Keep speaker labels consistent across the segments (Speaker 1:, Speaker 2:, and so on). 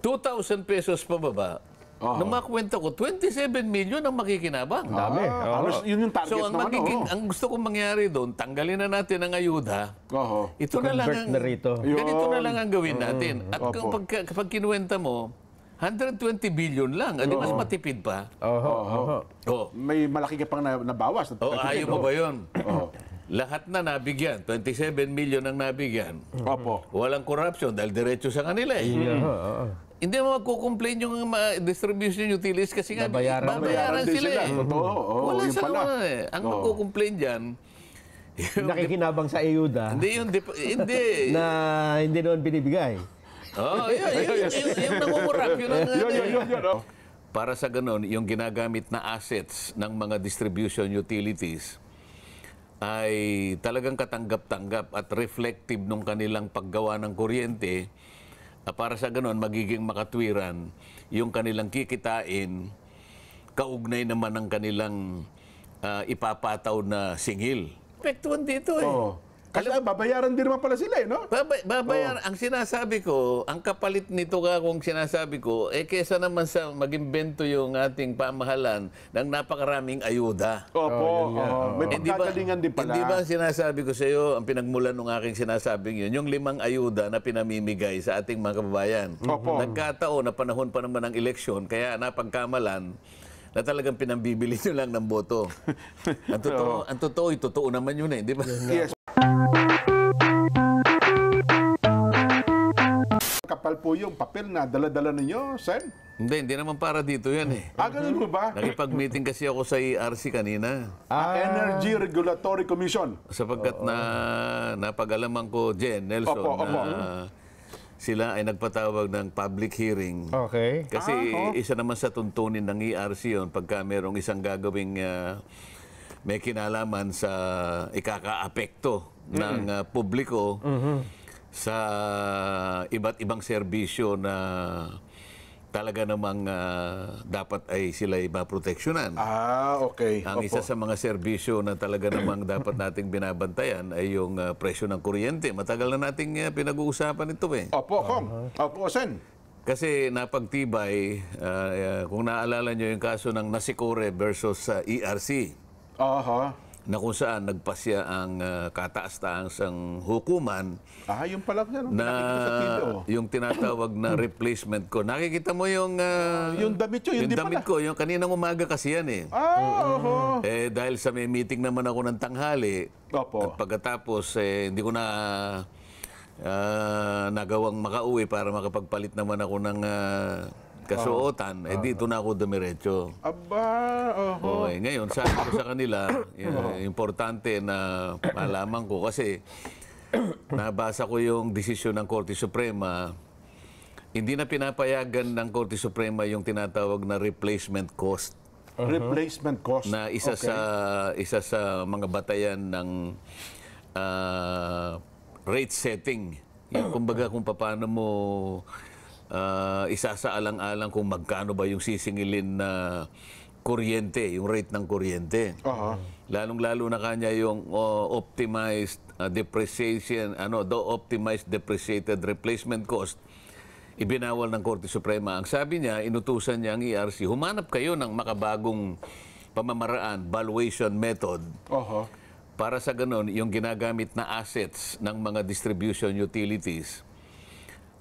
Speaker 1: 2,000 pesos pababa. Nung makwenta ko, 27 million ang makikinabang.
Speaker 2: Dami.
Speaker 3: Halos yun yung target
Speaker 1: So, ang gusto kong mangyari doon, tanggalin na natin ang ayuda. Ito na lang
Speaker 2: Convert na rito.
Speaker 1: ganito na lang ang gawin natin. At kapag kinuwenta mo, 120 billion lang. Adi mas matipid pa.
Speaker 3: May malaki ka pang nabawas.
Speaker 1: Ayaw mo ba yun? Lahat na nabigyan. 27 million ang nabigyan. Walang corruption dahil diretso sa kanila eh. Hindi mo magkukomplain yung distribution utilities kasi nga babayaran sila eh. Wala sa naman eh. Ang magkukomplain dyan,
Speaker 2: nakikinabang sa ayuda.
Speaker 1: Hindi.
Speaker 2: Na hindi noon binibigay.
Speaker 1: Yung nangungurap. Yun. Para sa ganon, yung ginagamit na assets ng mga distribution utilities ay talagang katanggap-tanggap at reflective nung kanilang paggawa ng kuryente. Para sa ganon, magiging makatwiran yung kanilang kikitain, kaugnay naman ng kanilang ipapataw na singil. Epektuhan dito eh.
Speaker 3: Kasi babayaran din naman pala sila eh, no?
Speaker 1: Babayaran. Ang sinasabi ko, ang kapalit nito kung sinasabi ko, kesa naman sa mag-imbento yung ating pamahalan ng napakaraming ayuda.
Speaker 3: May pagkagalingan din pala.
Speaker 1: Hindi ba sinasabi ko sa iyo, ang pinagmulan ng aking sinasabing yun, yung 5 ayuda na pinamimigay sa ating mga kababayan. Nagkataon na panahon pa naman ng eleksyon, kaya napagkamalan na talagang pinambibili nyo lang ng boto. Ang totoo naman yun eh, di ba?
Speaker 3: Yes. Kapal po yung papel na dala-dala ninyo, Sen?
Speaker 1: Hindi naman para dito yan eh.
Speaker 3: Ganun mo ba?
Speaker 1: Nakipag-meeting kasi ako sa ERC kanina.
Speaker 3: Energy Regulatory Commission.
Speaker 1: Sapagkat napag-alaman ko, Jen, Nelson, na sila ay nagpatawag ng public hearing.
Speaker 2: Okay.
Speaker 1: Kasi isa naman sa tuntunin ng ERC yun, pagka merong isang gagawing may kinalaman sa ikaka-apekto ng publiko sa iba't ibang serbisyo na talaga namang dapat ay sila maproteksyonan.
Speaker 3: Okay.
Speaker 1: Ang isa sa mga serbisyo na talaga namang dapat nating binabantayan ay yung presyo ng kuryente. Matagal na nating pinag-uusapan ito eh.
Speaker 3: Opo, Sen.
Speaker 1: Kasi napagtibay, kung naalala nyo yung kaso ng Nasicore versus ERC, na kung saan nagpasya ang kataas-taasang hukuman
Speaker 3: yung pala yan,
Speaker 1: na yung tinatawag na replacement ko. Nakikita mo yung
Speaker 3: damit yun,
Speaker 1: yung damit ko, yung kaninang umaga kasi yan eh. Dahil sa may meeting naman ako ng tanghali, at pagkatapos hindi ko na nagawang makauwi para makapagpalit naman ako ng kasuotan, dito na ako dumiretso. Ngayon, sabi ko sa kanila, importante na malaman ko kasi nabasa ko yung desisyon ng Korte Suprema. Hindi na pinapayagan ng Korte Suprema yung tinatawag na replacement cost.
Speaker 3: Replacement cost.
Speaker 1: Na isa sa mga batayan ng rate setting. Yung kumbaga kung paano mo isasaalang-alang kung magkano ba yung sisingilin na kuryente, yung rate ng kuryente. Lalong-lalo na kanya yung optimized depreciation, the optimized depreciated replacement cost, ibinawal ng Korte Suprema. Ang sabi niya, inutusan niya ang ERC, humanap kayo ng makabagong pamamaraan, valuation method, para sa ganon, yung ginagamit na assets ng mga distribution utilities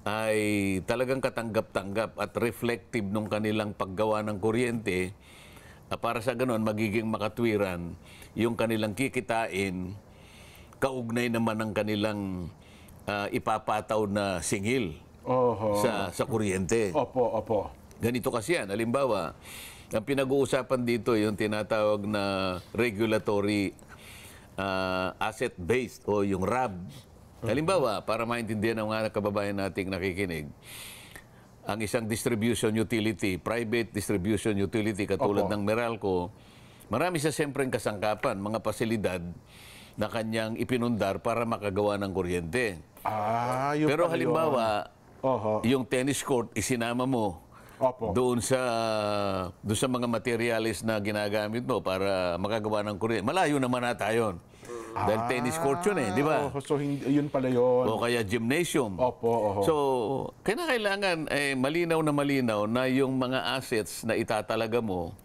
Speaker 1: ay talagang katanggap-tanggap at reflective nung kanilang paggawa ng kuryente. Para sa ganon, magiging makatwiran yung kanilang kikitain, kaugnay naman ng kanilang ipapataw na singil sa kuryente. Ganito kasi yan. Halimbawa, ang pinag-uusapan dito yung tinatawag na regulatory asset-based o yung RAB. Halimbawa, para maintindihan ng mga kababayan nating nakikinig, ang isang distribution utility, private distribution utility katulad ng Meralco, marami siya siyempre kasangkapan, mga pasilidad na kanyang ipinundar para makagawa ng kuryente. Pero halimbawa, yung tennis court, isinama mo doon sa mga materials na ginagamit mo para makagawa ng kuryente. Malayo naman nata yun. Dahil tennis court yun di ba?
Speaker 3: So, yun pala yun.
Speaker 1: O kaya gymnasium.
Speaker 3: Opo, oho.
Speaker 1: So, kailangan malinaw na yung mga assets na itatalaga mo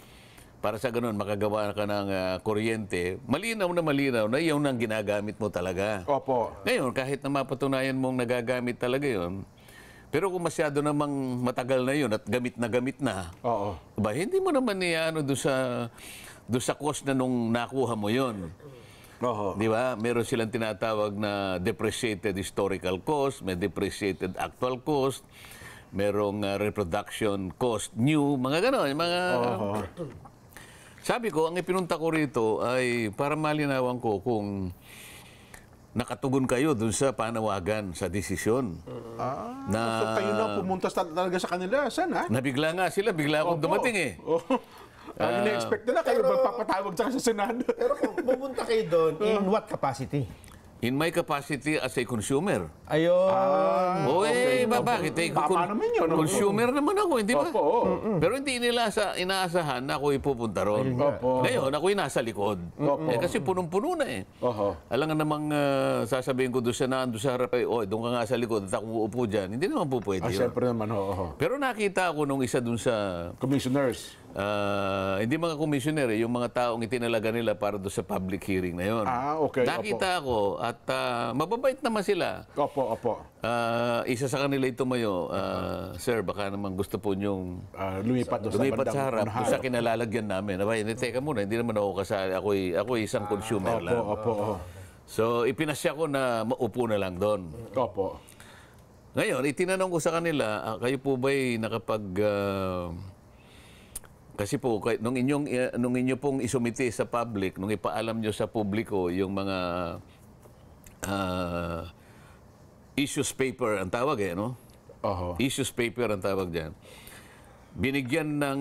Speaker 1: para sa ganun makagawa ka ng kuryente, malinaw na yun ang ginagamit mo talaga.
Speaker 3: Opo.
Speaker 1: Ngayon, kahit na mapatunayan mong nagagamit talaga yun, pero kung masyado namang matagal na yun at gamit na,
Speaker 3: Oo.
Speaker 1: ba, hindi mo naman doon sa cost na nung nakuha mo yun.
Speaker 3: Oho.
Speaker 1: Di ba? Meron silang tinatawag na depreciated historical cost, may depreciated actual cost, merong reproduction cost new, mga gano'n. Sabi ko, ang ipinunta ko rito ay para malinawan ko kung nakatugon kayo dun sa panawagan, sa desisyon.
Speaker 3: So kayo na pumunta talaga sa kanila, Sen, ha?
Speaker 1: Nabigla nga sila, bigla akong dumating
Speaker 3: Ina-expect nila kayo magpapatawag sa Senado.
Speaker 2: Pero kung pumunta kayo doon, in what capacity?
Speaker 1: In my capacity as a consumer.
Speaker 2: Ayun.
Speaker 1: Bakit?
Speaker 3: Tama naman yun.
Speaker 1: Consumer naman ako, hindi ba?
Speaker 3: Opo.
Speaker 1: Pero hindi nila inaasahan na ako ipupunta ron.
Speaker 3: Opo.
Speaker 1: Ngayon, ako'y nasa likod. Kasi punong-puno na
Speaker 3: Oho.
Speaker 1: Alam nga namang sasabihin ko doon sa harap, doon ka nga sa likod at ako uupo dyan. Hindi naman po pwede yun.
Speaker 3: Siyempre naman, oho.
Speaker 1: Pero nakita ako nung isa doon sa,
Speaker 3: Commissioners.
Speaker 1: hindi mga commissioner, yung mga taong itinalaga nila para doon sa public hearing na yun.
Speaker 3: Okay.
Speaker 1: Nakita ako at mababait naman sila.
Speaker 3: Opo.
Speaker 1: Isa sa kanila ito mayo, sir, baka naman gusto po niyong
Speaker 3: Lumipat doon
Speaker 1: lumipat sa harap,
Speaker 3: unahan.
Speaker 1: doon sa kinalalagyan namin. Aba, teka muna, hindi naman ako kasali. Ako'y isang consumer lang.
Speaker 3: Opo.
Speaker 1: So, ipinasya ko na maupo na lang doon.
Speaker 3: Opo.
Speaker 1: Ngayon, itinanong ko sa kanila, kayo po ba'y nakapag... kasi po, nung inyo pong isumite sa public, nung ipaalam nyo sa publiko yung mga issues paper ang tawag no?
Speaker 3: Oho.
Speaker 1: Issues paper ang tawag dyan. Binigyan ng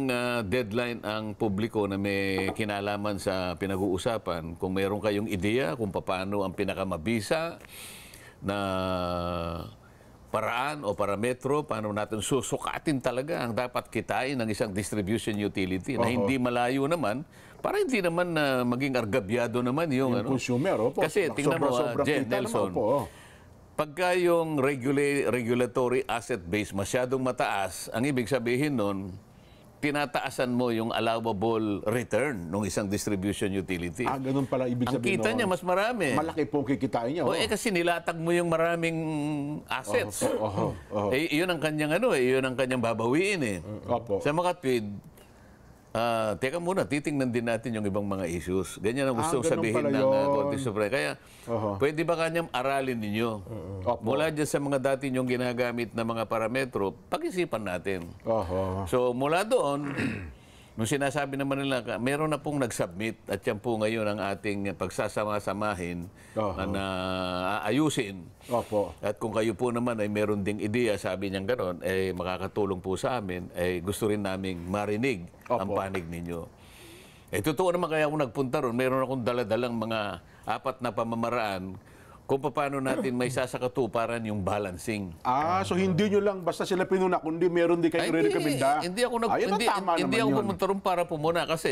Speaker 1: deadline ang publiko na may kinalaman sa pinag-uusapan. Kung mayroon kayong ideya kung paano ang pinakamabisa na paraan o parametro, paano natin susukatin talaga ang dapat kitain ng isang distribution utility na hindi malayo naman, para hindi naman maging argabyado naman yung
Speaker 3: consumer, opo.
Speaker 1: Kasi tingnan mo, Jen, Nelson, pagka yung regulatory asset base masyadong mataas, ang ibig sabihin nun, tinataasan mo yung allowable return ng isang distribution utility.
Speaker 3: Ganun pala ibig
Speaker 1: ang
Speaker 3: sabihin.
Speaker 1: Ang kita niya mas marami.
Speaker 3: Malaki po kikitain niya.
Speaker 1: Kasi nilatag mo yung maraming assets. Iyon ang kanyang iyon ang kanyang babawiin
Speaker 3: Opo.
Speaker 1: Sa makatwid, teka muna, titingnan din natin yung ibang mga issues. Ganyan ang gusto sabihin ng Korte Suprema. Kaya, pwede ba kanyang aralin ninyo? Mula dyan sa mga dati nyong ginagamit na mga parametro, pag-isipan natin. So, mula doon, nung sinasabi naman nila, meron na pong nag-submit at yan po ngayon ang ating pagsasama-samahin na aayusin. At kung kayo po naman ay meron ding ideya, sabi niyang gano'n, makakatulong po sa amin, gusto rin naming marinig ang panig ninyo. Totoo naman kaya ako nagpunta ron, meron akong daladalang mga 4 na pamamaraan kung paano natin may sasakatuparan yung balancing.
Speaker 3: So hindi nyo lang basta sila pinuna, kundi meron din kayo re-recommenda.
Speaker 1: Hindi ako pumunta ron para pumuna kasi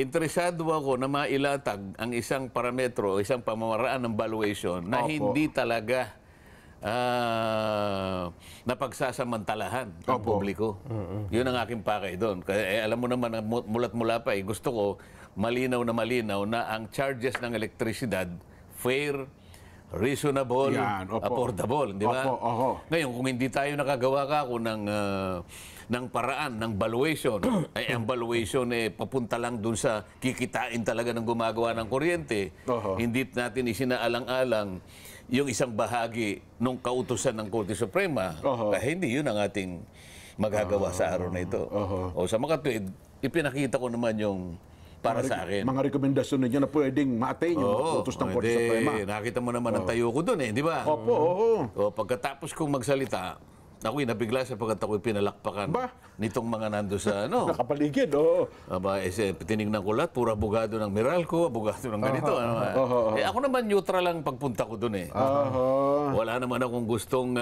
Speaker 1: interesado ako na mailatag ang isang parametro, isang pamamaraan ng valuation na hindi talaga napagsasamantalahan ng publiko. Yun ang aking pakay doon. Kaya alam mo naman, mulat mula pa gusto ko malinaw na ang charges ng elektrisidad fair, reasonable, affordable, di ba? Ngayon, kung hindi tayo nakagawa ng paraan, ng valuation, ang valuation papunta lang dun sa kikitain talaga ng gumagawa ng kuryente, hindi natin isinaalang-alang yung isang bahagi ng kautusan ng Korte Suprema, hindi yun ang ating magagawa sa araw na ito. Sa makatwid, ipinakita ko naman yung para sa akin.
Speaker 3: Mga rekomendasyon ninyo na pwedeng ma-attain yung utos ng Korte Suprema.
Speaker 1: Nakita mo naman ang tayo ko doon di ba? Pagkatapos kong magsalita, ako'y nabigla sapagkat ako'y pinalakpakan nitong mga nando sa
Speaker 3: nakapaligid,
Speaker 1: tinignan ko lahat, pura abogado ng Meralco, abogado ng ganito. Ako naman neutral lang pagpunta ko doon Wala naman akong gustong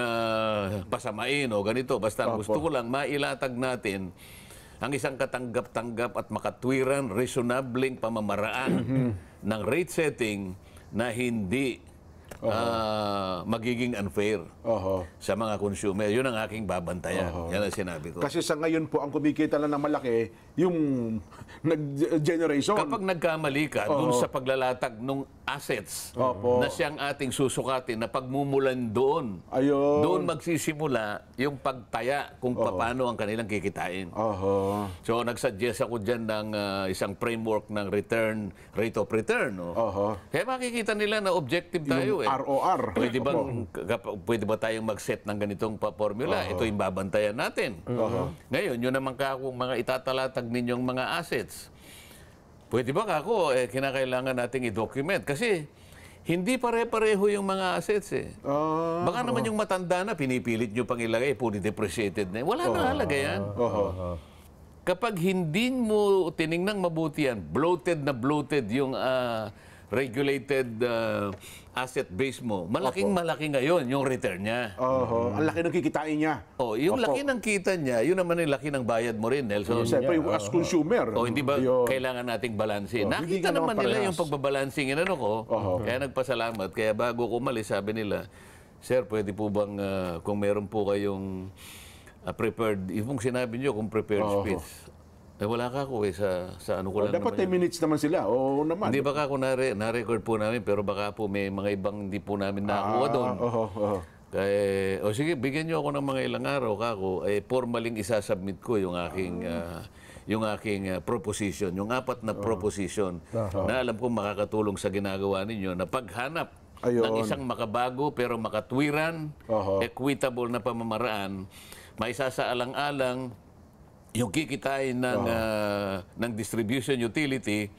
Speaker 1: pasamain o ganito. Basta gusto ko lang mailatag natin ang isang katanggap-tanggap at makatwiran, reasonableng pamamaraan ng rate setting na hindi magiging unfair
Speaker 3: Oho.
Speaker 1: sa mga consumer. Yun ang aking babantayan. Yan ang sinabi ko.
Speaker 3: Kasi sa ngayon po, ang kumikita lang ng malaki, yung generation.
Speaker 1: Kapag nagkamali ka dun sa paglalatag ng assets na siyang ating susukatin na pagmumulan doon,
Speaker 3: Ayun.
Speaker 1: doon magsisimula yung pagtaya kung paano ang kanilang kikitain.
Speaker 3: Oho.
Speaker 1: So nagsuggest ako dyan ng isang framework ng rate of return. No?
Speaker 3: Oho.
Speaker 1: Kaya makikita nila na objective tayo.
Speaker 3: ROR.
Speaker 1: Pwede ba tayong mag-set ng ganitong formula? Ito yung babantayan natin. Ngayon, yun naman kung mga itatalatag ninyong mga assets. Pwede ba kako, kinakailangan nating i-document? Kasi hindi pare-pareho yung mga assets eh. Baka naman yung matanda na, pinipilit nyo pang ilagay, fully depreciated na. Wala na halaga yan. Kapag hindi mo tiningnang mabuti yan, bloated yung regulated asset base mo, malaking-malaki ngayon yung return niya.
Speaker 3: Ang laki ng kikitain niya.
Speaker 1: Yung laki ng kita niya, yun naman yung laki ng bayad mo rin, Nelson.
Speaker 3: Siyempre, as consumer.
Speaker 1: Hindi ba kailangan nating balansin?
Speaker 3: Hindi
Speaker 1: Nakita
Speaker 3: ka naman
Speaker 1: naman nila
Speaker 3: parehas.
Speaker 1: yung pagbabalancing inano ko. Kaya nagpasalamat. Kaya bago ko umalis, sabi nila, Sir, pwede po bang kung meron po kayong prepared, yung sinabi niyo kung prepared speech, wala ka ako sa ano ko lang
Speaker 3: Dapat
Speaker 1: naman
Speaker 3: 10 minutes naman sila. Oo naman.
Speaker 1: Hindi baka ako na-record po namin, pero baka po may mga ibang hindi po namin nakuha doon. Kaya, sige, bigyan niyo ako ng mga ilang araw, kako, formaling isasubmit ko yung aking proposition, yung 4 na proposition na alam ko makakatulong sa ginagawa ninyo na paghanap ng isang makabago pero makatwiran, equitable na pamamaraan, maisasaalang-alang yung kikitain ng distribution utility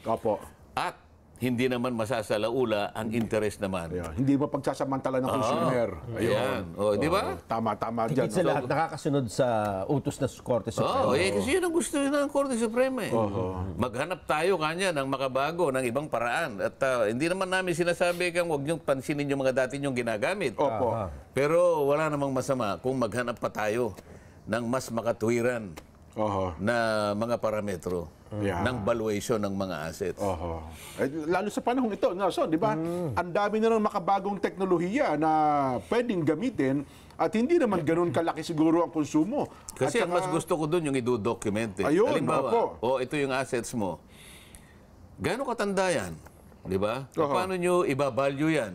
Speaker 1: at hindi naman masasalaula ang interest naman.
Speaker 3: Hindi mo pagsasamantala ng consumer.
Speaker 1: Ayun. Di ba?
Speaker 3: Tama dyan.
Speaker 2: Higit sa lahat, nakakasunod sa utos na Korte Suprema.
Speaker 1: Kasi yun ang gusto ng Korte Suprema. Maghanap tayo kanya ng makabago, ng ibang paraan. At hindi naman namin sinasabi kang huwag niyong pansinin yung mga dati niyong ginagamit. Pero wala namang masama kung maghanap pa tayo ng mas makatwiran na mga parametro ng valuation ng mga assets.
Speaker 3: Lalo sa panahong ito, so, di ba? Ang dami na ng makabagong teknolohiya na pwedeng gamitin at hindi naman ganun kalaki siguro ang konsumo.
Speaker 1: Kasi ang mas gusto ko doon yung i-document.
Speaker 3: Ayun,
Speaker 1: halimbawa, ito yung assets mo. Gaano katanda yan? Di ba? Paano nyo ibabalue yan?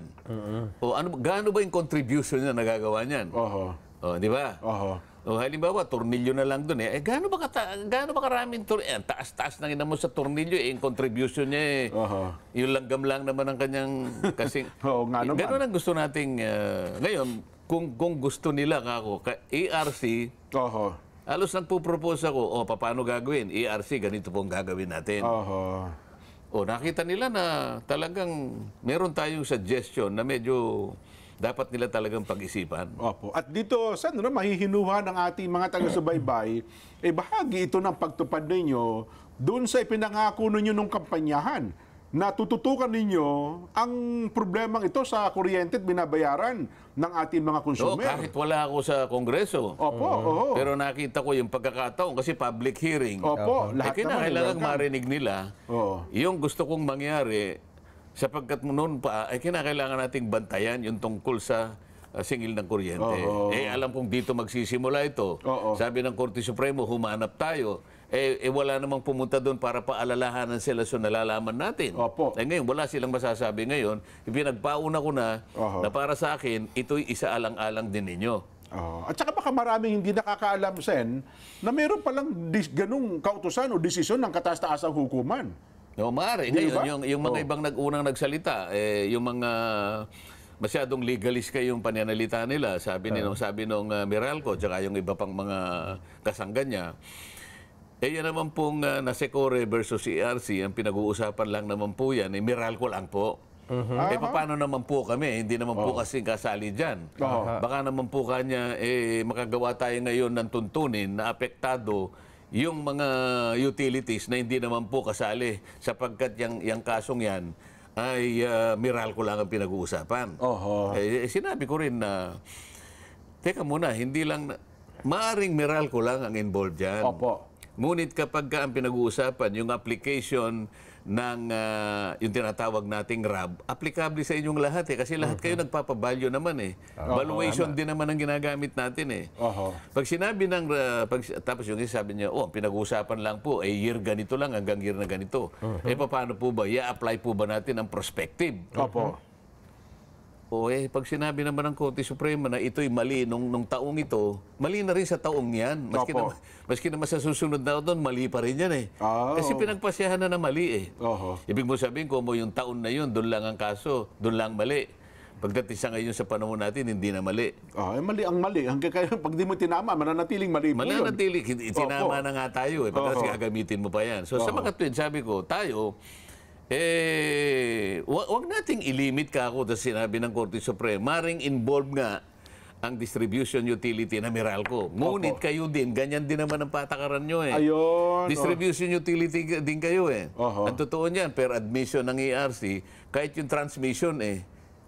Speaker 1: Gaano ba yung contribution na nagagawa niyan? Di ba? Halimbawa, tornilyo na lang doon. Gaano ba karaming tornilyo? Taas-taas na mo sa tornilyo. Yung contribution niya yung langgam lang naman ang kanyang kasing... Gano'n ang gusto nating... ngayon, kung gusto nila kako, ERC, halos nagpo-propose ako, paano gagawin? ERC, ganito pong gagawin natin. Nakita nila na talagang meron tayong suggestion na medyo... dapat nila talagang pag-isipan.
Speaker 3: At dito, saan mahihinuha ng ating mga taga-subaybay, bahagi ito ng pagtupad ninyo doon sa ipinangako ninyo ng kampanyahan na tututukan ninyo ang problemang ito sa kuryente at binabayaran ng ating mga consumer.
Speaker 1: Kahit wala ako sa Kongreso. Pero nakita ko yung pagkakataon kasi public hearing.
Speaker 3: Lahat naman
Speaker 1: kailangan marinig nila yung gusto kong mangyari. Sapagkat noon pa, kinakailangan nating bantayan yung tungkol sa singil ng kuryente. Alam kong dito magsisimula ito. Sabi ng Korte Supremo, humanap tayo. Wala namang pumunta doon para paalalahanan sila sa nalalaman natin. Ngayon, wala silang masasabi ngayon. Pinagpauna ko na para sa akin, ito'y isaalang-alang din ninyo.
Speaker 3: At saka baka maraming hindi nakakaalam, Sen, na meron palang ganung kautusan o desisyon ng kataas-taasang hukuman.
Speaker 1: Maaari. Ngayon, yung mga ibang unang nagsalita, yung mga masyadong legalist yung pananalita nila, sabi nung Meralco, tsaka yung iba pang mga kasangga niya, yan naman pong Nasecore versus ERC, ang pinag-uusapan lang naman po yan, Meralco lang po. Paano naman po kami? Hindi naman po kasi kasali dyan. Baka naman po kanya, makagawa tayo ngayon ng tuntunin na apektado yung mga utilities na hindi naman po kasali sapagkat yung kasong yan ay Meralco lang ang pinag-uusapan. Sinabi ko rin na, teka muna, hindi lang, maaring Meralco lang ang involved dyan. Ngunit kapag ang pinag-uusapan, yung application yung tinatawag nating RAB, applicable sa inyong lahat eh. Kasi lahat kayo nagpapabalyo naman eh. Valuation din naman ang ginagamit natin eh. Pag sinabi tapos yung isa sabi niya, pinag-uusapan lang po, year ganito lang hanggang year na ganito. Paano po ba? I-apply po ba natin ang prospective? Pag sinabi naman ng Korte Suprema na ito'y mali nung taong ito, mali na rin sa taong yan. Maski naman sa susunod na taon, mali pa rin yan eh. Kasi pinagpasyahan na mali eh. Ibig mo sabihin, kung yung taon na yun, doon lang ang kaso, doon lang mali. Pagdating sa ngayon sa panahon natin, hindi na mali.
Speaker 3: Mali ang mali. Hanggang kayo, pag di mo tinama, mananatiling mali po yun.
Speaker 1: Mananatiling. Tinama na nga tayo eh. Pagkatapos gagamitin mo pa yan. So sa mga twin, sabi ko, tayo, wag nating ilimit ka ako sa sinabi ng Korte Suprema. Maring involved nga ang distribution utility na Meralco. Ngunit kayo din, ganyan din naman ang patakaran nyo eh.
Speaker 3: Ayun.
Speaker 1: Distribution utility din kayo eh. Ang totoo niyan, per admission ng ERC, kahit yung transmission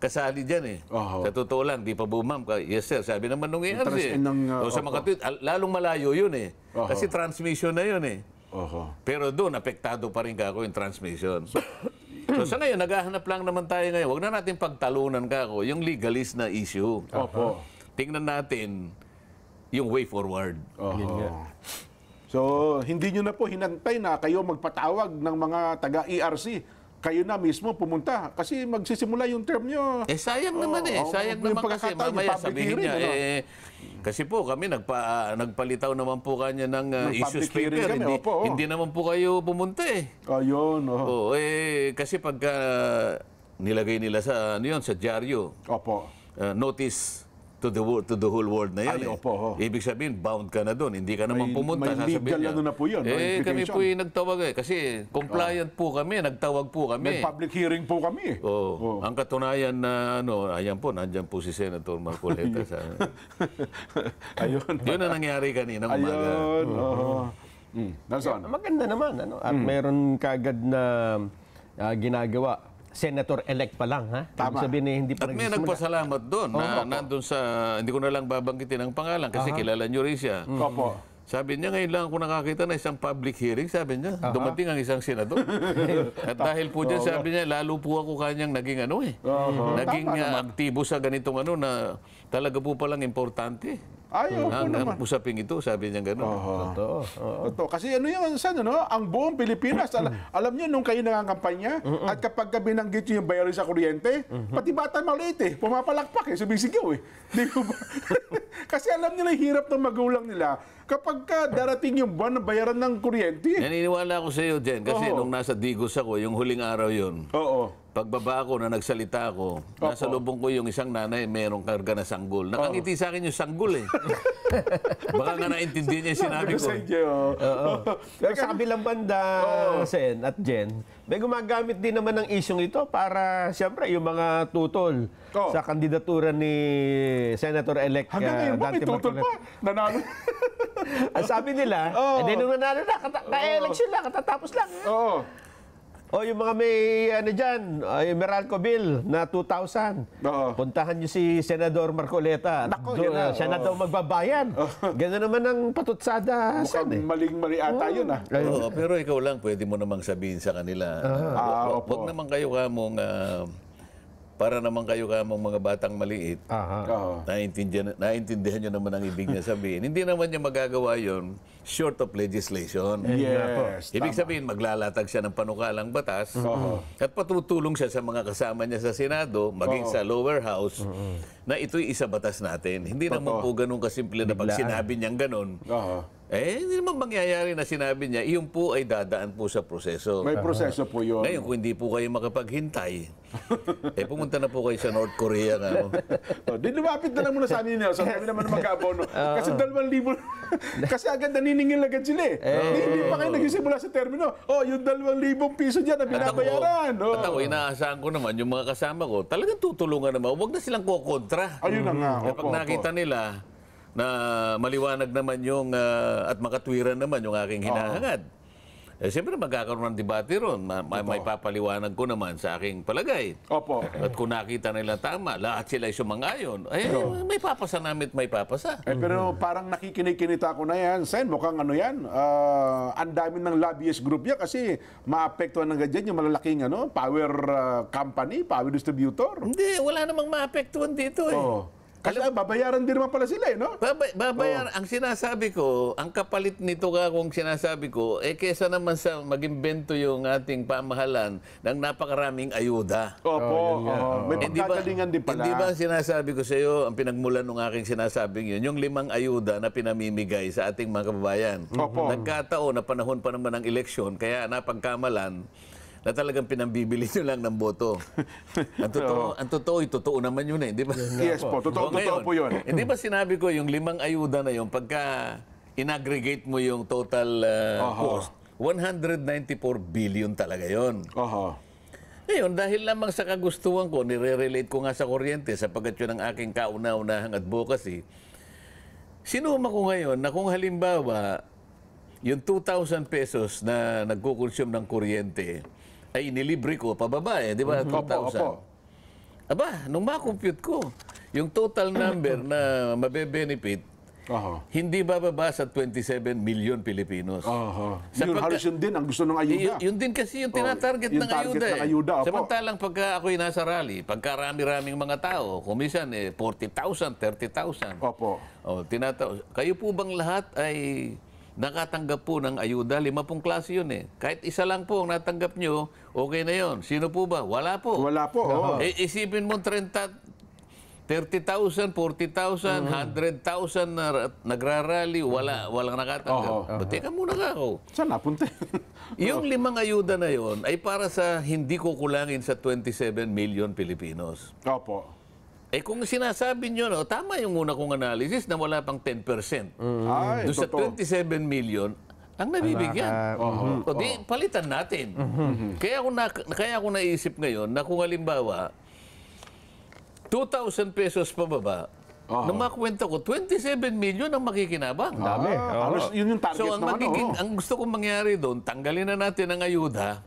Speaker 1: kasali dyan eh. Sa totoo lang, di pa bumam ka. Yes sir, sabi naman nung ERC. Sa mga tweet, lalong malayo yun eh. Kasi transmission na yun eh. Pero doon, apektado pa rin ako yung transmission. So sa ngayon, naghahanap lang naman tayo ngayon. Huwag na natin pagtalunan yung legalist na issue. Tingnan natin yung way forward.
Speaker 3: So, hindi nyo na po hinantay na kayo magpatawag ng mga taga-ERC. Kayo na mismo pumunta. Kasi magsisimula yung term nyo.
Speaker 1: Sayang naman eh. Sayang naman kasi mamaya sabihin niya, kasi po kami nagpalitaw naman po kanya ng issue speaker. Hindi naman po kayo pumunta eh.
Speaker 3: Ayun.
Speaker 1: Kasi pagka nilagay nila sa sa dyaryo, notice to the whole world na yan. Ibig sabihin, bound ka na doon. Hindi ka naman pumunta.
Speaker 3: May legal na po yun.
Speaker 1: Kami po yung nagtawag Kasi compliant po kami, nagtawag po kami.
Speaker 3: May public hearing po kami.
Speaker 1: Ang katunayan na ayan po, nandyan po si Senator Marcoleta.
Speaker 3: Ayun.
Speaker 1: Yun ang nangyari kanina umaga.
Speaker 3: Ayun. Nelson.
Speaker 2: Maganda naman. At mayroon kagad na ginagawa. Senator-elect pa lang, ha?
Speaker 3: Tama.
Speaker 2: Sabihin, hindi pa
Speaker 1: At may nagpasalamat doon na nandun sa, hindi ko na lang babanggitin ang pangalan kasi kilala nyo rin siya. Sabi niya, ngayon lang ako nakakita na isang public hearing, sabi niya, dumating ang isang senador. At dahil po dyan, sabi niya, lalo po ako kanyang naging naging aktibo sa ganitong na talaga po palang importante. Ang usaping ito, sabi niya gano'n.
Speaker 3: Totoo. Kasi yung ang buong Pilipinas, alam niyo nung kayo nangangampanya, at kapag binanggit niyo yung bayarin sa kuryente, pati bata maliit pumapalakpak sumisigaw Di ba? Kasi alam nila yung hirap ng magulang nila kapag darating yung buwan na bayaran ng kuryente.
Speaker 1: Naniniwala ako sa iyo, Jen, kasi nung nasa Digos ako, yung huling araw yun, pagbaba ako na nagsalita ako, nasa lubong ko yung isang nanay, merong karga na sanggol. Nakangiti sa akin yung sanggol Baka nga naintindihan niya yung sinabi ko.
Speaker 2: Pero sa kabilang banda, Sen at Jen, may gumagamit din naman ng isyong ito para, siyempre, yung mga tutol sa kandidatura ni Senator-elect
Speaker 3: hanggang ngayon ba may tutol pa? Nanalo?
Speaker 2: Ang sabi nila, nung nanalo na, ka-election lang, katatapos lang. Yung mga may dyan, yung Meralco Bill na 2,000. Puntahan niyo si Senador Marcoleta. Siya na daw magbabayan. Gano'n naman ang patutsada.
Speaker 3: Mukhang maling-mali ata yun
Speaker 1: Pero ikaw lang, pwede mo namang sabihin sa kanila. Huwag naman kayo kamong para naman kayo kamong mga batang maliit, naintindihan nyo naman ang ibig niya sabihin. Hindi naman niya magagawa yon short of legislation. Ibig sabihin, maglalatag siya ng panukalang batas at patutulong siya sa mga kasama niya sa Senado, maging sa lower house, na ito'y isa batas natin. Hindi naman po ganun kasimple na pag sinabi niyang ganun. Hindi naman mangyayari na sinabi niya, iyon po ay dadaan po sa proseso.
Speaker 3: May proseso po yun.
Speaker 1: Ngayon, kung hindi po kayo makapaghintay, pumunta na po kayo sa North Korea.
Speaker 3: Lumapit na lang muna sa amin, Nelson. Kami naman mag-abono. Kasi 2,000. Kasi agad naniningil agad sila Hindi pa kayo nagsisimula sa termino. Yung 2,000 piso dyan na binabayaran.
Speaker 1: At ako, inaasahan ko naman, yung mga kasama ko, talagang tutulungan naman. Huwag na silang kukontra.
Speaker 3: Ayun na nga.
Speaker 1: Kapag nakita nila, na maliwanag naman yung at makatwiran naman yung aking hinahangad. Siyempre magkakaroon ng debate ron. May papaliwanag ko naman sa aking palagay.
Speaker 3: Opo.
Speaker 1: At kung nakita nila tama, lahat sila ay sumang-ayon, may papasa namin at may papasa.
Speaker 3: Pero parang nakikinig-kinita ko na yan. Sen, mukhang ano yan, ang dami ng lobbyist group yan kasi maapektuhan ng ganyan yung malalaking power company, power distributor.
Speaker 1: Hindi, wala namang maapektuhan dito eh.
Speaker 3: Kasi babayaran din naman pala sila no?
Speaker 1: Babayaran. Ang sinasabi ko, ang kapalit nito kung sinasabi ko, kesa naman sa mag-imbento yung ating pamahalan ng napakaraming ayuda.
Speaker 3: Opo. May pagkagalingan din pala.
Speaker 1: Hindi ba sinasabi ko sa iyo, ang pinagmulan ng aking sinasabing yun, yung 5 ayuda na pinamimigay sa ating mga kababayan.
Speaker 3: Opo.
Speaker 1: Nagkataon na panahon pa naman ng eleksyon, kaya napagkamalan, na talagang pinambibili nyo lang ng boto. Ang totoo naman yun eh. Di ba?
Speaker 3: Yes po, totoo po yun.
Speaker 1: Hindi ba sinabi ko yung 5 ayuda na yun, pagka in-aggregate mo yung total cost, 194 billion talaga yun. Ngayon, dahil lamang sa kagustuhan ko, nire-relate ko nga sa kuryente sapagkat yun ang aking kauna-unahang advocacy, sinuma ko ngayon na kung halimbawa, yung 2,000 pesos na nagkukonsume ng kuryente, ay inilibre ko pababa di ba? 2,000. Aba, nung ma-compute ko, yung total number na mabe-benefit, hindi bababa sa 27 million Pilipinos.
Speaker 3: Yun, halos yun din ang gusto ng ayuda.
Speaker 1: Yun din kasi yung tinatarget ng ayuda.
Speaker 3: Ng ayuda
Speaker 1: Samantalang pagka ako'y nasa rally, pagka rami-raming mga tao, kumisan 40,000, 30,000.
Speaker 3: Opo.
Speaker 1: Kayo po bang lahat ay nakatanggap po ng ayuda? 50 klase yun Kahit isa lang po ang natanggap nyo, okay na yun. Sino po ba? Wala po.
Speaker 3: Wala po.
Speaker 1: Isipin mo 30,000, 40,000, 100,000 na nagrarally, walang nakatanggap. Teka muna ka ako.
Speaker 3: Saan napunta?
Speaker 1: Yung 5 ayuda na yon ay para sa hindi kukulangin sa 27 million Pilipinos.
Speaker 3: Opo.
Speaker 1: Kung sinasabi nyo, tama yung una kong analysis na wala pang 10%. Doon sa 27 million, ang nabibigyan. O di, palitan natin. Kaya ako naisip ngayon na kung halimbawa, 2,000 pesos pababa, nung makwenta ko, 27 million ang makikinabang.
Speaker 2: Dami.
Speaker 3: Halos yun yung target
Speaker 1: So, ang gusto kong mangyari doon, tanggalin na natin ang ayuda.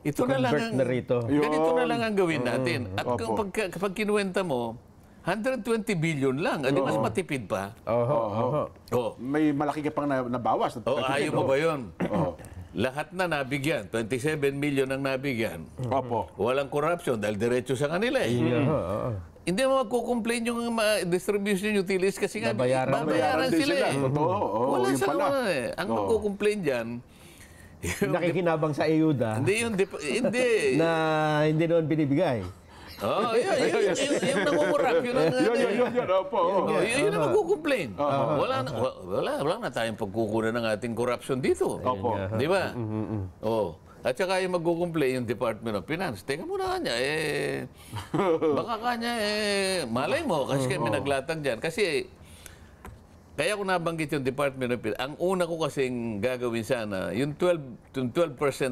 Speaker 1: Ito na lang ang, ganito na lang ang gawin natin. At kapag kinuwenta mo, 120 billion lang. Adi mas matipid pa.
Speaker 3: May malaki ka pang nabawas.
Speaker 1: Ayaw mo ba yun? Lahat na nabigyan. 27 million ang nabigyan. Walang corruption dahil diretso sa kanila Hindi mo magkukomplain yung distribution utilities kasi nga babayaran sila Wala sa naman Ang magkukomplain dyan,
Speaker 2: nakikinabang sa ayuda.
Speaker 1: Hindi.
Speaker 2: Na hindi noon binibigay.
Speaker 1: Yung nangungurap, yun ang magkukomplain. Wala na tayong pagkukunan ng ating corruption dito. Di ba? At saka yung magkukomplain yung Department of Finance. Teka muna kanya, baka kanya, malay mo, kasi may naglatag dyan. Kasi, kaya ko nabanggit yung Department of Finance, ang una ko kasing gagawin sana, yung 12%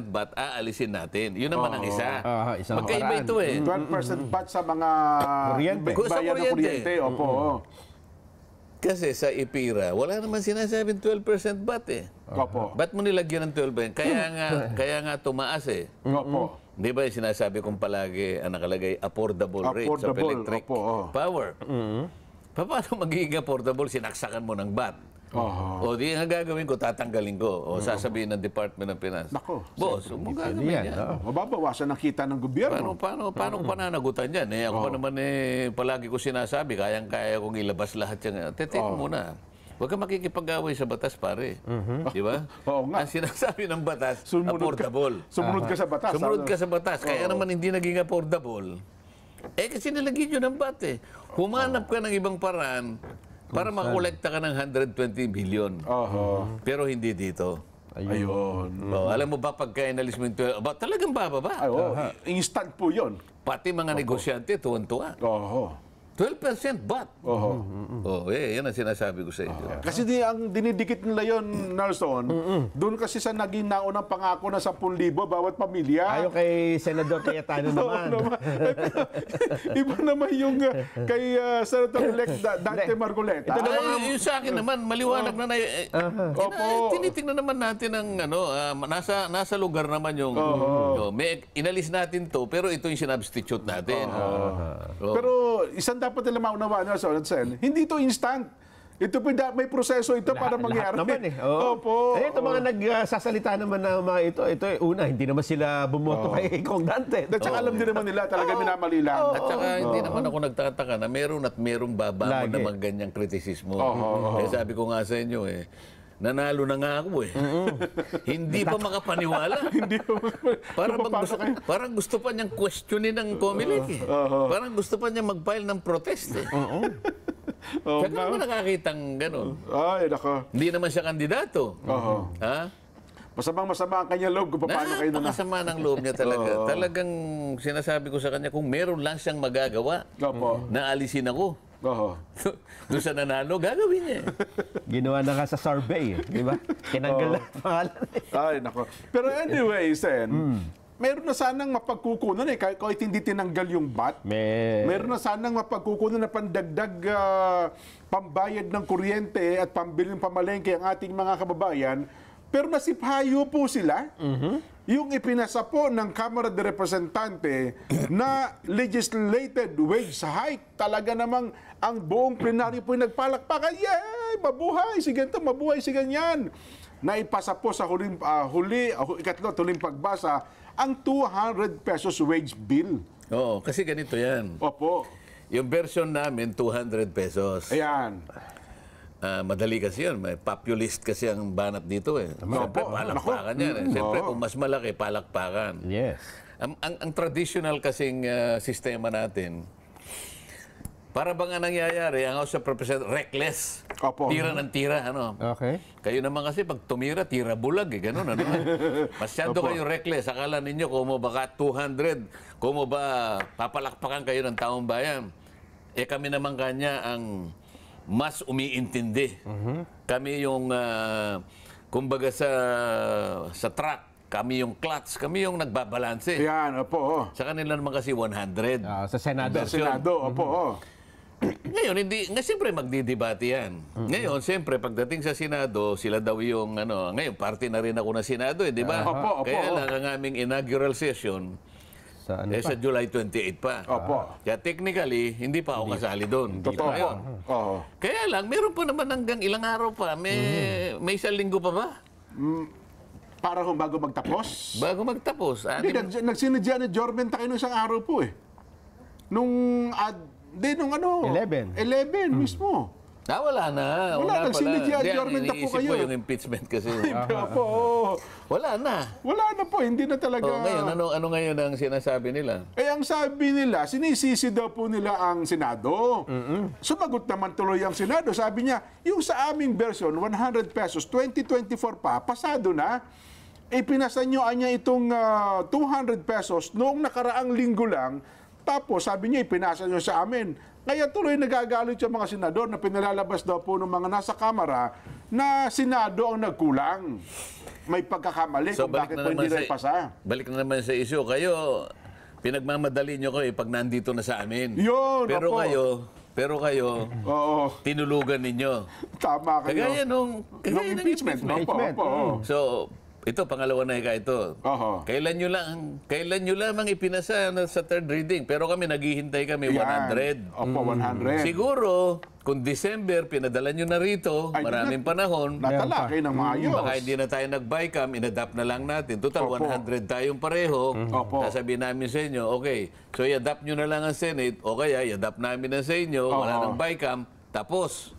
Speaker 1: VAT, aalisin natin. Yun naman ang isa. Magkaiba ito
Speaker 3: 12% VAT sa mga
Speaker 1: bayan ng kuryente.
Speaker 3: Opo.
Speaker 1: Kasi sa IPIRA, wala naman sinasabing 12% VAT
Speaker 3: Opo.
Speaker 1: Ba't mo nilagyan ng 12%? Kaya nga tumaas
Speaker 3: Opo.
Speaker 1: Di ba yung sinasabi kong palagi, ang nakalagay, affordable rates of electric power. Paano magiging affordable? Sinaksakan mo ng VAT. O di nga gagawin ko, tatanggalin ko. O sasabihin ng Department of Finance.
Speaker 3: Nako.
Speaker 1: Boss, mo gagawin yan.
Speaker 3: Mababawasan ang kita ng gobyerno.
Speaker 1: Paano pananagutan yan? Ako pa naman palagi ko sinasabi, kayang-kaya kong ilabas lahat yan. Teka muna. Huwag ka makikipag-away sa batas, pare. Di ba?
Speaker 3: Oo nga.
Speaker 1: Ang sinasabi ng batas, affordable.
Speaker 3: Sumunod ka sa batas.
Speaker 1: Sumunod ka sa batas. Kaya naman hindi naging affordable. Kasi nilagyan nyo ng VAT Humanap ka ng ibang paraan para makolekta ka ng 120 billion. Pero hindi dito.
Speaker 3: Ayun.
Speaker 1: Alam mo ba pagka inalis mo yung 12, talagang bababa.
Speaker 3: Instant po yun.
Speaker 1: Pati mga negosyante, tuwan-tuwa. 12% baht. Yan ang sinasabi ko sa inyo.
Speaker 3: Kasi ang dinidikit nila yon, Nelson, doon kasi sa naging naunang pangako na 10,000 bawat pamilya.
Speaker 2: Ayon kay Senador Cayetano naman.
Speaker 3: Iba naman yung kay Senator-elect Dante Marcoleta.
Speaker 1: Yung sa akin naman, maliwanag na tinitingnan naman natin ang nasa lugar naman yung may inalis natin to, pero ito yung sinubstitute natin.
Speaker 3: Pero isang dapat nila maunawaan, Nelson, hindi ito instant. Ito may proseso ito para mangyari.
Speaker 2: Lahat naman
Speaker 3: Opo.
Speaker 2: Ito mga nagsasalita naman na mga ito, una, hindi naman sila bumoto kay Kong Dante.
Speaker 3: At saka alam din naman nila, talaga minamali lang.
Speaker 1: At saka hindi naman ako nagtataka na merong babangon naman ganyang kritisismo. Sabi ko nga sa inyo nanalo na nga ako Hindi pa makapaniwala. Parang gusto pa niyang questionin ng Comelec Parang gusto pa niyang mag-file ng protest Saka naman nakakitang gano'n.
Speaker 3: Ay, nako.
Speaker 1: Hindi naman siya kandidato. Ha?
Speaker 3: Masamang-masama ang kanya loob kung paano kayo na.
Speaker 1: Napakasama ng loob niya talaga. Talagang sinasabi ko sa kanya, kung meron lang siyang magagawa na alisin ako. Doon sa nanalo, gagawin niya.
Speaker 2: Ginawa na nga sa survey, di ba? Tinanggal na pangalan.
Speaker 3: Ay, nako. Pero anyway, Sen, meron na sanang mapagkukunan kahit hindi tinanggal yung bat. Meron na sanang mapagkukunan na pandagdag pambayad ng kuryente at pambiling pamalengke ang ating mga kababayan. Pero nasiphayo po sila. Yung ipinasa po ng Kamara de Representante na legislated wage hike. Talaga namang ang buong plenaryo po nagpalakpakan. Yay! Mabuhay si ganito, mabuhay si ganyan. Naipasa po sa huling pagbasa ang 200 pesos wage bill.
Speaker 1: Oo, kasi ganito yan.
Speaker 3: Opo.
Speaker 1: Yung version namin, 200 pesos.
Speaker 3: Ayan.
Speaker 1: Madali kasi yun. May populist kasi ang banat dito Siyempre, palakpakan yan. Siyempre, kung mas malaki, palakpakan.
Speaker 2: Yes.
Speaker 1: Ang traditional kasing sistema natin, para bang ang nangyayari, ang House of Representatives, reckless.
Speaker 3: Opo.
Speaker 1: Tira ng tira,
Speaker 2: Okay.
Speaker 1: Kayo naman kasi pag tumira, tira bulag, ganun, Masyado kayo reckless. Akala ninyo, kumo ba 200, kumo ba papalakpakan kayo ng taong bayan. Kami naman kanya ang mas umiintindi. Kami yung, kumbaga sa truck, kami yung clutch, kami yung nagbabalanse.
Speaker 3: Ayan, opo.
Speaker 1: Sa kanila naman kasi 100.
Speaker 2: Sa Senado.
Speaker 3: Sa Senado, opo.
Speaker 1: Ngayon, siyempre magdidebate yan. Ngayon, siyempre, pagdating sa Senado, sila daw yung, ngayon, party na rin ako na Senado, di ba?
Speaker 3: Opo.
Speaker 1: Kaya lang ang aming inaugural session, sa July 28 pa.
Speaker 3: Opo.
Speaker 1: Kaya technically, hindi pa ako kasali doon.
Speaker 3: Totoo.
Speaker 1: Kaya lang, meron pa naman hanggang ilang araw pa. May isang linggo pa ba?
Speaker 3: Para bago magtapos?
Speaker 1: Bago magtapos.
Speaker 3: Nagsinadya ni Jorben tayo nung isang araw po Nung
Speaker 2: 11
Speaker 3: mismo.
Speaker 1: Wala na.
Speaker 3: Wala, nagsinadya adjournment na po kayo.
Speaker 1: Iniisip ko yung impeachment kasi.
Speaker 3: Opo.
Speaker 1: Wala na.
Speaker 3: Wala na po, hindi na talaga.
Speaker 1: Ngayon, ano ngayon ang sinasabi nila?
Speaker 3: Ang sabi nila, sinisisi daw po nila ang Senado. Sumagot naman tuloy ang Senado. Sabi niya, yung sa aming version, 100 pesos, 2024 pa, pasado na. Pinasa nyo niya itong 200 pesos noong nakaraang linggo lang. Tapos sabi niya, ipinasa nyo sa amin. Kaya tuloy nagagalit yung mga senador na pinalalabas daw po ng mga nasa Kamara na Senado ang nagkulang. May pagkakamali kung bakit po hindi na ipasa.
Speaker 1: Balik na naman sa issue. Kayo, pinagmamadali nyo ko pag nandito na sa amin.
Speaker 3: Yun,
Speaker 1: Pero kayo, tinulugan ninyo.
Speaker 3: Tama kayo.
Speaker 1: Kagaya nung
Speaker 3: impeachment. Opo.
Speaker 1: So, ito, pangalawa na ito. Kailan nyo lamang ipinasa sa third reading, pero kami naghihintay kami 100.
Speaker 3: Opo, 100.
Speaker 1: Siguro, kung December, pinadala nyo na rito, maraming panahon.
Speaker 3: Natalakay ng maayos.
Speaker 1: Baka hindi na tayo nag-bycam, in-adapt na lang natin. Total, 100 tayong pareho. Sasabihin namin sa inyo, okay, so i-adapt nyo na lang ang Senate, o kaya i-adapt namin na sa inyo, wala nang bycam, tapos.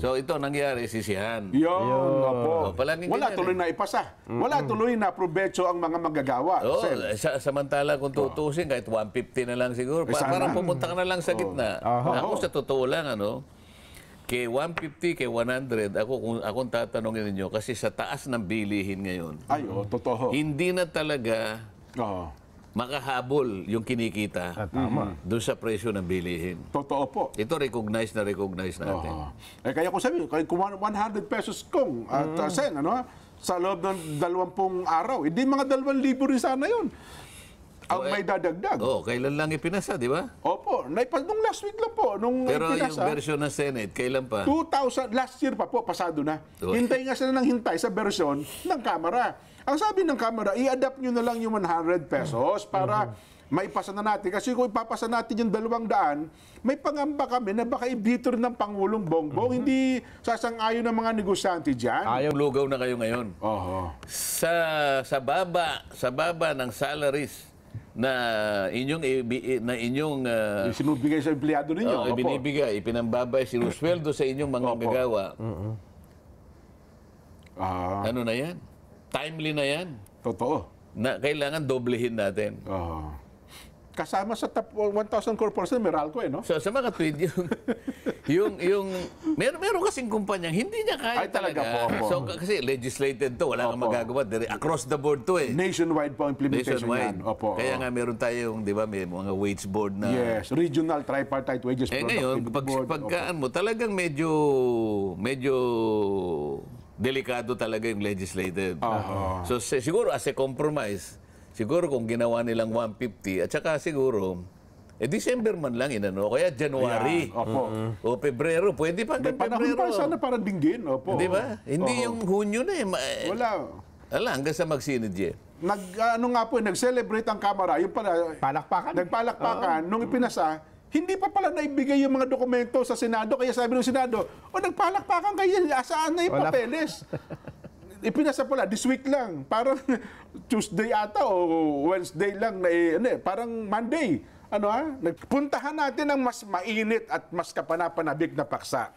Speaker 1: So ito nangyari, sisihan.
Speaker 3: Opo.
Speaker 1: Palaging
Speaker 3: Wala
Speaker 1: ganyan,
Speaker 3: tuloy na ipasa. Wala tuloy na probecho ang mga magagawa.
Speaker 1: Samantala kung tutusin, kahit 150 na lang siguro. Parang pumunta ka na lang sa gitna. Ako sa totoo lang, kay 150, kay 100, akong tatanungin ninyo, kasi sa taas ng bilihin ngayon,
Speaker 3: Ay, totoo.
Speaker 1: hindi na talaga makahabol yung kinikita doon sa presyo ng bilihin.
Speaker 3: Totoo po.
Speaker 1: Ito recognize natin.
Speaker 3: Kaya ko sabi, kung 100 pesos kung at Sen, sa loob ng 20 araw, hindi mga 2,000 rin sana yun. Ang may dadagdag.
Speaker 1: Kailan lang ipinasa, di ba?
Speaker 3: Opo, nung last week lang po, nung
Speaker 1: Pero yung
Speaker 3: ipinasa,
Speaker 1: version ng Senate, kailan pa?
Speaker 3: 2,000, last year pa po, pasado na. Hintay nga sila ng hintay sa version ng Kamara. Ang sabi ng Kamara, i-adapt nyo na lang yung 100 pesos para maipasa na natin. Kasi kung ipapasa natin yung 200, may pangamba kami na baka ibitor ng Pangulong Bongbong. Hindi sasang-ayon ng mga negosyante dyan.
Speaker 1: Ayaw lugaw na kayo ngayon. Sa baba ng salaries na inyong
Speaker 3: Sinubigay sa empleyado ninyo.
Speaker 1: ibinibigay, ipinambabay, sinusweldo sa inyong mga gagawa. Ano na yan? Timely na yan.
Speaker 3: Totoo.
Speaker 1: Na kailangan doblehin natin.
Speaker 3: Kasama sa top 1,000 corporation, Meralco no?
Speaker 1: So sa mga tweet, meron kasing kumpanyang hindi niya kaya
Speaker 3: Ay, talaga po.
Speaker 1: So kasi legislated to, wala kang magagawa. Across the board to eh.
Speaker 3: Nationwide po implementation
Speaker 1: Nationwide.
Speaker 3: yan. Opo.
Speaker 1: Kaya nga meron tayong, di ba, may mga wage board na...
Speaker 3: Yes, regional tripartite wages
Speaker 1: ngayon, pagkaan mo, talagang medyo delikado talaga yung legislated. So siguro as a compromise, siguro kung ginawa nilang 150 at saka siguro December man lang inano, kaya January. O Pebrero, pwede pa hanggang
Speaker 3: Panahon
Speaker 1: Pebrero.
Speaker 3: pa sana para dinggin. Opo.
Speaker 1: Di ba? Hindi yung Hunyo na eh.
Speaker 3: Wala.
Speaker 1: Hanggang sa magsinidye.
Speaker 3: Nag-celebrate ang Kamara, yung pala,
Speaker 2: Palakpakan.
Speaker 3: nagpalakpakan, nung ipinasa, hindi pa pala naibigay yung mga dokumento sa Senado, kaya sabi ng Senado, nagpalakpakan kayo, asaan na yung papeles? Ipinasa pala, this week lang, parang Tuesday ata o Wednesday lang, parang Monday. Nagpuntahan natin ang mas mainit at mas kapanapanabik na paksa.